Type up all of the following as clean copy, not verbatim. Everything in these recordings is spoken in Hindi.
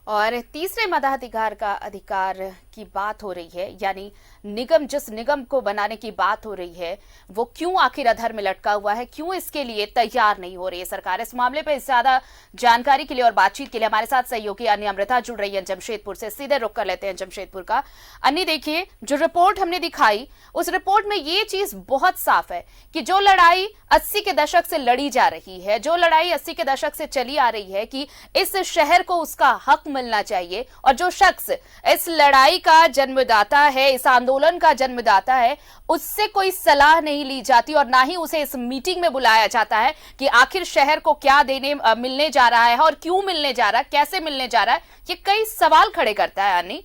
और तीसरे मताधिकार का अधिकार की बात हो रही है, यानी निगम, जिस निगम को बनाने की बात हो रही है वो क्यों आखिर अधर में लटका हुआ है, क्यों इसके लिए तैयार नहीं हो रही है सरकार। इस मामले पर ज्यादा जानकारी के लिए और बातचीत के लिए हमारे साथ सहयोगी अन्य अमृता जुड़ रही है जमशेदपुर से। सीधे रुख कर लेते हैं जमशेदपुर का। अन्य देखिए, जो रिपोर्ट हमने दिखाई उस रिपोर्ट में ये चीज बहुत साफ है कि जो लड़ाई 80 के दशक से लड़ी जा रही है, जो लड़ाई 80 के दशक से चली आ रही है कि इस शहर को उसका हक मिलना चाहिए, और जो शख्स इस लड़ाई का जन्मदाता है, इस आंदोलन का जन्मदाता है, उससे कोई सलाह नहीं ली जाती और ना ही उसे इस मीटिंग में बुलाया जाता है कि आखिर शहर को क्या मिलने जा रहा है और क्यों मिलने जा रहा है, कैसे मिलने जा रहा है। ये कई सवाल खड़े करता है। यानी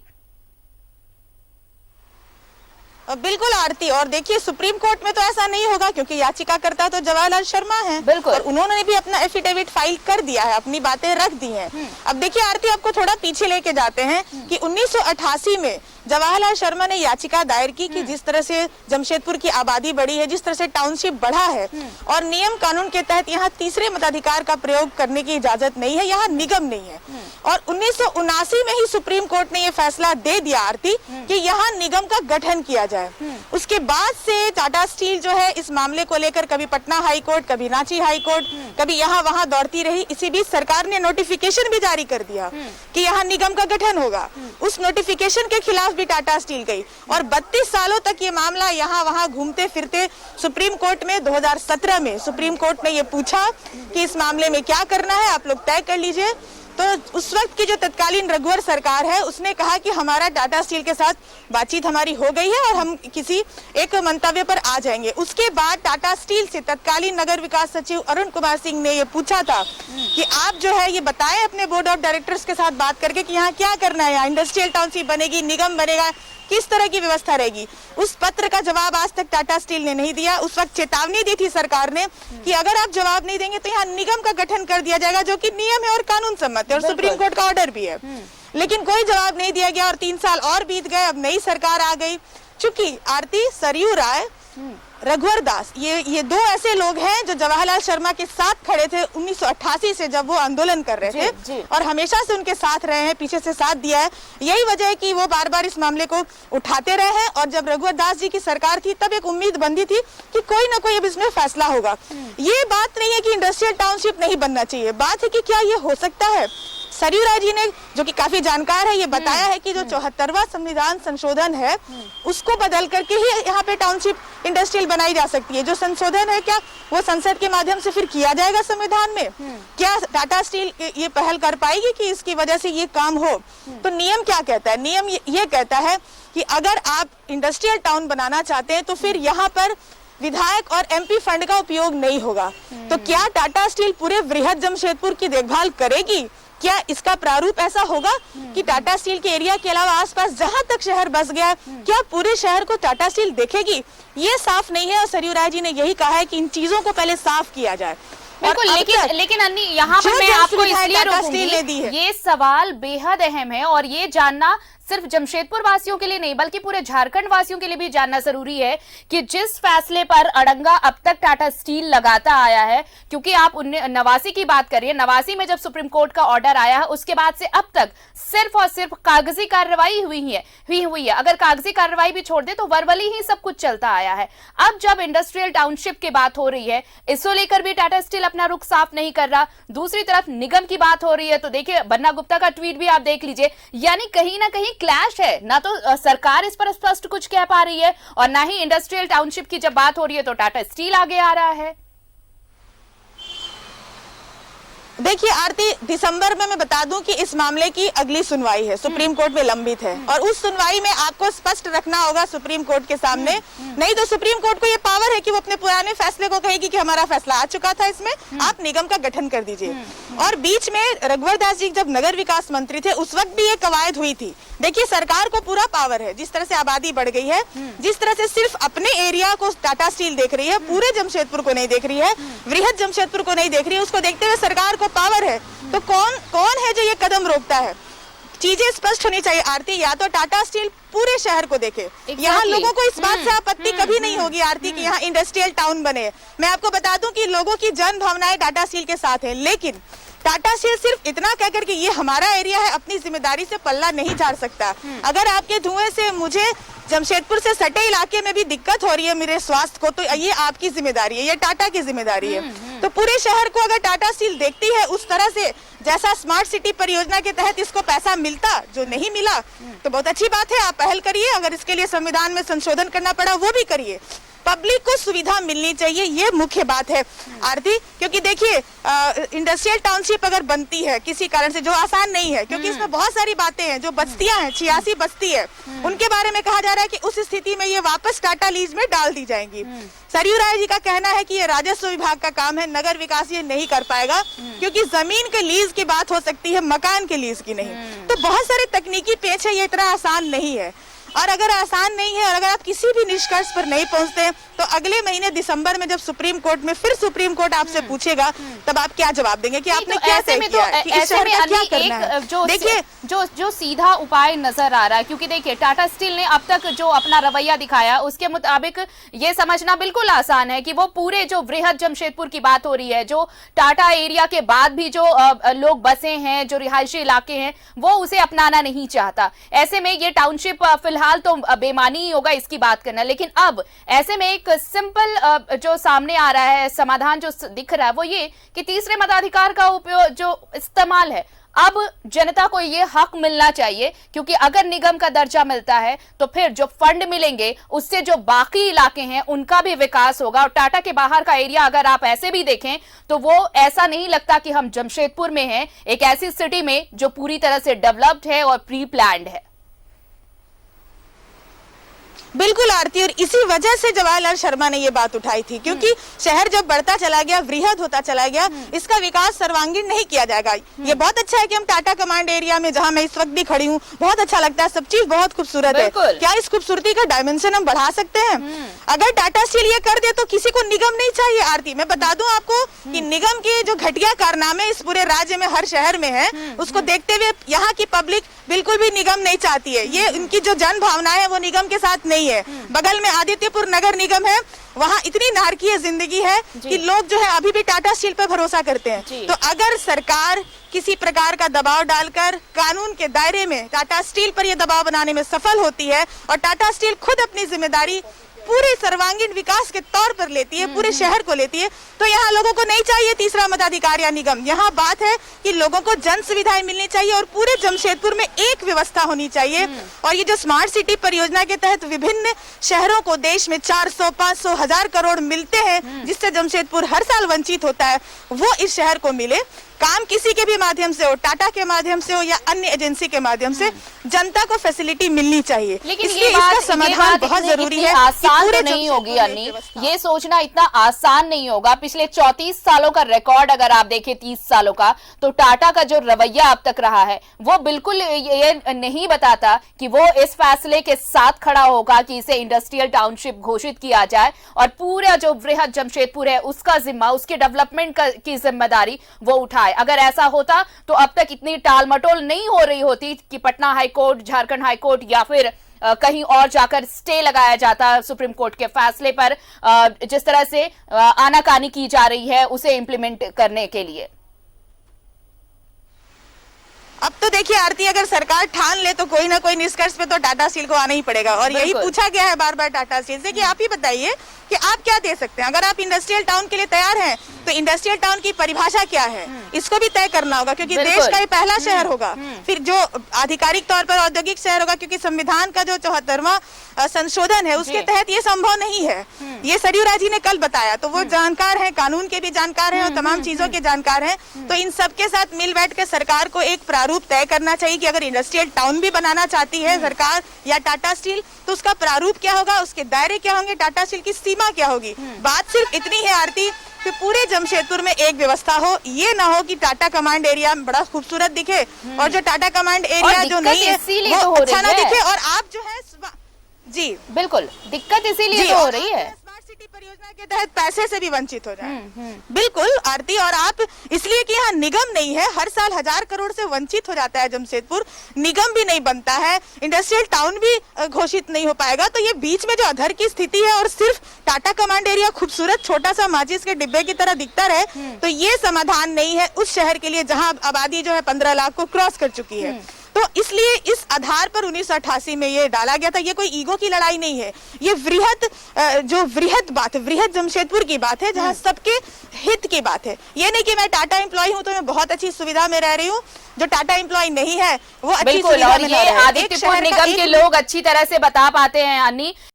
बिल्कुल आरती, और देखिए सुप्रीम कोर्ट में तो ऐसा नहीं होगा क्योंकि याचिकाकर्ता तो जवाहरलाल शर्मा हैं। बिल्कुल, और उन्होंने भी अपना एफिडेविट फाइल कर दिया है, अपनी बातें रख दी हैं। अब देखिए आरती, आपको थोड़ा पीछे लेके जाते हैं कि 1988 में जवाहरलाल शर्मा ने याचिका दायर की कि जिस तरह से जमशेदपुर की आबादी बढ़ी है, जिस तरह से टाउनशिप बढ़ा है और नियम कानून के तहत यहाँ तीसरे मताधिकार का प्रयोग करने की इजाजत नहीं है, यहाँ निगम नहीं है। और 1979 में ही सुप्रीम कोर्ट ने ये फैसला दे दिया आरती कि यहाँ निगम का गठन किया जाए। उसके बाद से टाटा स्टील जो है इस मामले को लेकर कभी पटना हाई कोर्ट, कभी रांची हाई कोर्ट, कभी यहाँ वहां दौड़ती रही। इसी बीच सरकार ने नोटिफिकेशन भी जारी कर दिया कि यहाँ निगम का गठन होगा। उस नोटिफिकेशन के खिलाफ भी टाटा स्टील गई और 32 सालों तक ये मामला यहाँ वहां घूमते फिरते सुप्रीम कोर्ट में 2017 में सुप्रीम कोर्ट ने ये पूछा कि इस मामले में क्या करना है, आप लोग तय कर लीजिए। तो उस वक्त की जो तत्कालीन रघुवर सरकार है उसने कहा कि हमारा टाटा स्टील के साथ बातचीत हमारी हो गई है और हम किसी एक मंतव्य पर आ जाएंगे। उसके बाद टाटा स्टील से तत्कालीन नगर विकास सचिव अरुण कुमार सिंह ने ये पूछा था कि आप जो है ये बताएं अपने बोर्ड ऑफ डायरेक्टर्स के साथ बात करके कि यहाँ क्या करना है, यहाँ इंडस्ट्रियल टाउनशिप बनेगी, निगम बनेगा, किस तरह की व्यवस्था रहेगी। उस पत्र का जवाब आज तक टाटा स्टील ने नहीं दिया। उस वक्त चेतावनी दी थी सरकार ने कि अगर आप जवाब नहीं देंगे तो यहाँ निगम का गठन कर दिया जाएगा, जो कि नियम है और कानून सम्मत है और सुप्रीम कोर्ट का ऑर्डर भी है। लेकिन कोई जवाब नहीं दिया गया और 3 साल और बीत गए। अब नई सरकार आ गई। चूंकि आरती, सरयू राय, रघुवर दास, ये दो ऐसे लोग हैं जो जवाहरलाल शर्मा के साथ खड़े थे 1988 से जब वो आंदोलन कर रहे थे और हमेशा से उनके साथ रहे हैं, पीछे से साथ दिया है। यही वजह है कि वो बार बार इस मामले को उठाते रहे हैं। और जब रघुवर दास जी की सरकार थी तब एक उम्मीद बंधी थी कि कोई ना कोई अब इसमें फैसला होगा। ये बात नहीं है कि इंडस्ट्रियल टाउनशिप नहीं बनना चाहिए, बात है कि क्या ये हो सकता है। सरयू राय जी ने, जो कि काफी जानकार है, ये बताया है कि जो 74वां संविधान संशोधन है उसको बदल करके ही यहाँ पे टाउनशिप इंडस्ट्रियल बनाई जा सकती है। जो संशोधन है क्या वो संसद के माध्यम से फिर किया जाएगा संविधान में? क्या टाटा स्टील ये पहल कर पाएगी कि इसकी वजह से ये काम हो? तो नियम क्या कहता है? नियम ये कहता है कि अगर आप इंडस्ट्रियल टाउन बनाना चाहते हैं तो फिर यहाँ पर विधायक और एमपी फंड का उपयोग नहीं होगा। तो क्या टाटा स्टील पूरे वृहद जमशेदपुर की देखभाल करेगी? क्या इसका प्रारूप ऐसा होगा कि टाटा स्टील के एरिया के अलावा आसपास जहां तक शहर बस गया क्या पूरे शहर को टाटा स्टील देखेगी? ये साफ नहीं है और सरयू राय जी ने यही कहा है कि इन चीजों को पहले साफ किया जाए। बिल्कुल, लेकिन अन्नी, यहाँ पर मैं आपको इसलिए रोकूंगी, ये सवाल बेहद अहम है और ये जानना सिर्फ जमशेदपुर वासियों के लिए नहीं बल्कि पूरे झारखंड वासियों के लिए भी जानना जरूरी है कि जिस फैसले पर अड़ंगा अब तक टाटा स्टील लगाता आया है, क्योंकि आप 89 की बात करिए, 89 में जब सुप्रीम कोर्ट का ऑर्डर आया है उसके बाद से अब तक सिर्फ और सिर्फ कागजी कार्रवाई हुई है। अगर कागजी कार्रवाई भी छोड़ दे तो वर्बली ही सब कुछ चलता आया है। अब जब इंडस्ट्रियल टाउनशिप की बात हो रही है, इसको लेकर भी टाटा स्टील अपना रुख साफ नहीं कर रहा। दूसरी तरफ निगम की बात हो रही है तो देखिए, बन्ना गुप्ता का ट्वीट भी आप देख लीजिए, यानी कहीं ना कहीं क्लैश है। ना तो सरकार इस पर स्पष्ट कुछ कह पा रही है और ना ही इंडस्ट्रियल टाउनशिप की जब बात हो रही है तो टाटा स्टील आगे आ रहा है। देखिए आरती, दिसंबर में मैं बता दूं कि इस मामले की अगली सुनवाई है, सुप्रीम कोर्ट में लंबित है और उस सुनवाई में आपको स्पष्ट रखना होगा सुप्रीम कोर्ट के सामने। नहीं तो सुप्रीम कोर्ट को ये पावर है कि वो अपने पुराने फैसले को कहेगी कि हमारा फैसला आ चुका था, इसमें आप निगम का गठन कर दीजिए। और बीच में रघुवर दास जी जब नगर विकास मंत्री थे उस वक्त भी ये कवायद हुई थी। देखिए सरकार को पूरा पावर है, जिस तरह से आबादी बढ़ गई है, जिस तरह से सिर्फ अपने एरिया को टाटा स्टील देख रही है, पूरे जमशेदपुर को नहीं देख रही है, वृहद जमशेदपुर को नहीं देख रही है, उसको देखते हुए सरकार को पावर है। तो कौन है जो ये कदम रोकता है? चीजें स्पष्ट होनी चाहिए आरती, या तो टाटा स्टील पूरे शहर को देखे। यहाँ लोगों को इस बात से आपत्ति कभी नहीं होगी आरती कि यहाँ इंडस्ट्रियल टाउन बने। मैं आपको बता दूं कि लोगों की जन भावनाएं टाटा स्टील के साथ है, लेकिन टाटा स्टील सिर्फ इतना कहकर कि ये हमारा एरिया है, अपनी जिम्मेदारी से पल्ला नहीं झाड़ सकता। अगर आपके धुएं से मुझे जमशेदपुर से सटे इलाके में भी दिक्कत हो रही है मेरे स्वास्थ्य को, तो ये आपकी जिम्मेदारी है, ये टाटा की जिम्मेदारी है। तो पूरे शहर को अगर टाटा स्टील देखती है उस तरह से जैसा स्मार्ट सिटी परियोजना के तहत इसको पैसा मिलता, जो नहीं मिला, तो बहुत अच्छी बात है, आप पहल करिए। अगर इसके लिए संविधान में संशोधन करना पड़ा वो भी करिए। पब्लिक को सुविधा मिलनी चाहिए, ये मुख्य बात है आरती। क्योंकि देखिए इंडस्ट्रियल टाउनशिप अगर बनती है किसी कारण से, जो आसान नहीं है, क्योंकि इसमें बहुत सारी बातें हैं, जो बस्तियां हैं 86 बस्ती है, उनके बारे में कहा जा रहा है कि उस स्थिति में ये वापस टाटा लीज में डाल दी जाएंगी। सरयू राय जी का कहना है कि ये राजस्व विभाग का काम है, नगर विकास ये नहीं कर पाएगा, क्योंकि जमीन के लीज की बात हो सकती है, मकान के लीज की नहीं। तो बहुत सारे तकनीकी पेच है, ये इतना आसान नहीं है। और अगर आसान नहीं है और अगर आप किसी भी निष्कर्ष पर नहीं पहुंचते, तो अगले महीने दिसंबर में जब सुप्रीम कोर्ट में फिर सुप्रीम कोर्ट आपसे पूछेगा, तब आप क्या जवाब देंगे कि आपने क्या तय किया है, कि इस शहर का क्या करना है। देखिए जो सीधा उपाय नजर आ रहा है, क्योंकि देखिए टाटा स्टील ने अब तक जो अपना रवैया दिखाया उसके मुताबिक ये समझना बिल्कुल आसान है कि वो पूरे जो वृहद जमशेदपुर की बात हो रही है, जो टाटा एरिया के बाद भी जो लोग बसे हैं, जो रिहायशी इलाके हैं, वो उसे अपनाना नहीं चाहता। ऐसे में ये टाउनशिप फिलहाल तो बेमानी ही होगा इसकी बात करना। लेकिन अब ऐसे में एक सिंपल जो सामने आ रहा है समाधान जो दिख रहा है वो ये कि तीसरे मताधिकार का उपयोग जो इस्तेमाल है, अब जनता को ये हक मिलना चाहिए, क्योंकि अगर निगम का दर्जा मिलता है तो फिर जो फंड मिलेंगे उससे जो बाकी इलाके हैं उनका भी विकास होगा। और टाटा के बाहर का एरिया अगर आप ऐसे भी देखें तो वो ऐसा नहीं लगता कि हम जमशेदपुर में हैं, एक ऐसी सिटी में जो पूरी तरह से डेवलप्ड है और प्री प्लान्ड है। बिल्कुल आरती, और इसी वजह से जवाहरलाल शर्मा ने ये बात उठाई थी, क्योंकि शहर जब बढ़ता चला गया, वृहद होता चला गया, इसका विकास सर्वांगीण नहीं किया जाएगा। ये बहुत अच्छा है कि हम टाटा कमांड एरिया में, जहां मैं इस वक्त भी खड़ी हूँ, बहुत अच्छा लगता है, सब चीज बहुत खूबसूरत है। क्या इस खूबसूरती का डायमेंशन हम बढ़ा सकते हैं? अगर टाटा स्टील ये कर दे तो किसी को निगम नहीं चाहिए आरती। मैं बता दूं आपको कि निगम के जो घटिया कारनामे इस पूरे राज्य में हर शहर में है, उसको देखते हुए यहाँ की पब्लिक बिल्कुल भी निगम नहीं चाहती है। ये उनकी जो जन भावना है वो निगम के साथ नहीं है। बगल में आदित्यपुर नगर निगम है, वहाँ इतनी नारकीय जिंदगी है कि लोग जो है अभी भी टाटा स्टील पर भरोसा करते हैं। तो अगर सरकार किसी प्रकार का दबाव डालकर कानून के दायरे में टाटा स्टील पर यह दबाव बनाने में सफल होती है और टाटा स्टील खुद अपनी जिम्मेदारी पूरे सर्वांगीण विकास के तौर पर लेती है, पूरे शहर को लेती है, तो यहाँ लोगों को नहीं चाहिए तीसरा मताधिकार या निगम। यहाँ बात है कि लोगों को जन सुविधाएं मिलनी चाहिए और पूरे जमशेदपुर में एक व्यवस्था होनी चाहिए। और ये जो स्मार्ट सिटी परियोजना के तहत विभिन्न शहरों को देश में 400, 500, 1000 करोड़ मिलते हैं, जिससे जमशेदपुर हर साल वंचित होता है, वो इस शहर को मिले। काम किसी के भी माध्यम से हो, टाटा के माध्यम से हो या अन्य एजेंसी के माध्यम से, जनता को फैसिलिटी मिलनी चाहिए। लेकिन इसलिए इसका समाधान बहुत जरूरी है। आसान तो नहीं होगी अन्नी, ये सोचना इतना आसान नहीं होगा। पिछले 34 सालों का रिकॉर्ड अगर आप देखें, 30 सालों का, तो टाटा का जो रवैया अब तक रहा है वो बिल्कुल ये नहीं बताता कि वो इस फैसले के साथ खड़ा होगा कि इसे इंडस्ट्रियल टाउनशिप घोषित किया जाए और पूरा जो वृहद जमशेदपुर है उसका जिम्मा, उसके डेवलपमेंट की जिम्मेदारी वो उठाए। अगर ऐसा होता तो अब तक इतनी टाल मटोल नहीं हो रही होती कि पटना हाईकोर्ट, झारखंड हाईकोर्ट या फिर कहीं और जाकर स्टे लगाया जाता सुप्रीम कोर्ट के फैसले पर। जिस तरह से आनाकानी की जा रही है उसे इंप्लीमेंट करने के लिए। अब तो देखिए आरती, अगर सरकार ठान ले तो कोई ना कोई निष्कर्ष पे तो टाटा स्टील को आना ही पड़ेगा। और यही पूछा गया है बार बार टाटा स्टील से कि आप ही बताइए कि आप क्या दे सकते हैं। अगर आप इंडस्ट्रियल टाउन के लिए तैयार हैं तो इंडस्ट्रियल टाउन की परिभाषा क्या है, इसको भी तय करना होगा, क्योंकि देश का ये पहला शहर होगा। फिर जो आधिकारिक तौर पर औद्योगिक शहर होगा, क्योंकि संविधान का जो 74वां संशोधन है उसके तहत ये संभव नहीं है। ये सरयू राय जी ने कल बताया, तो वो जानकार है, कानून के भी जानकार है और तमाम चीजों के जानकार है। तो इन सबके साथ मिल बैठ के सरकार को एक प्रारूप तय करना चाहिए कि अगर इंडस्ट्रियल टाउन भी बनाना चाहती है सरकार या टाटा स्टील, तो उसका प्रारूप क्या होगा, उसके दायरे क्या होंगे, टाटा स्टील की सीमा क्या होगी। बात सिर्फ इतनी है आरती कि पूरे जमशेदपुर में एक व्यवस्था हो, ये ना हो कि टाटा कमांड एरिया बड़ा खूबसूरत दिखे और जो टाटा कमांड एरिया जो नहीं है वो अच्छा ना दिखे। और आप जो है जी बिल्कुल दिक्कत इसीलिए तो हो रही है। सिटी परियोजना के तहत पैसे से भी वंचित हो जाए। बिल्कुल आरती, और आप इसलिए कि यहाँ निगम नहीं है, हर साल 1000 करोड़ से वंचित हो जाता है जमशेदपुर, निगम भी नहीं बनता है, इंडस्ट्रियल टाउन भी घोषित नहीं हो पाएगा, तो ये बीच में जो अधर की स्थिति है और सिर्फ टाटा कमांड एरिया खूबसूरत छोटा सा माचिस के डिब्बे की तरह दिखता रहे, तो ये समाधान नहीं है उस शहर के लिए जहां आबादी जो है 15 लाख को क्रॉस कर चुकी है। तो इसलिए इस आधार पर 1988 में ये डाला गया था। ये कोई ईगो की लड़ाई नहीं है, ये वृहद बात है, वृहद जमशेदपुर की बात है, जहां सबके हित की बात है। ये नहीं कि मैं टाटा एम्प्लॉय हूं तो मैं बहुत अच्छी सुविधा में रह रही हूँ, जो टाटा एम्प्लॉय नहीं है वो अच्छी बिल्कुल, सुविधा और में ये आदित्यपुर निगम के लोग अच्छी तरह से बता पाते हैं अन्नी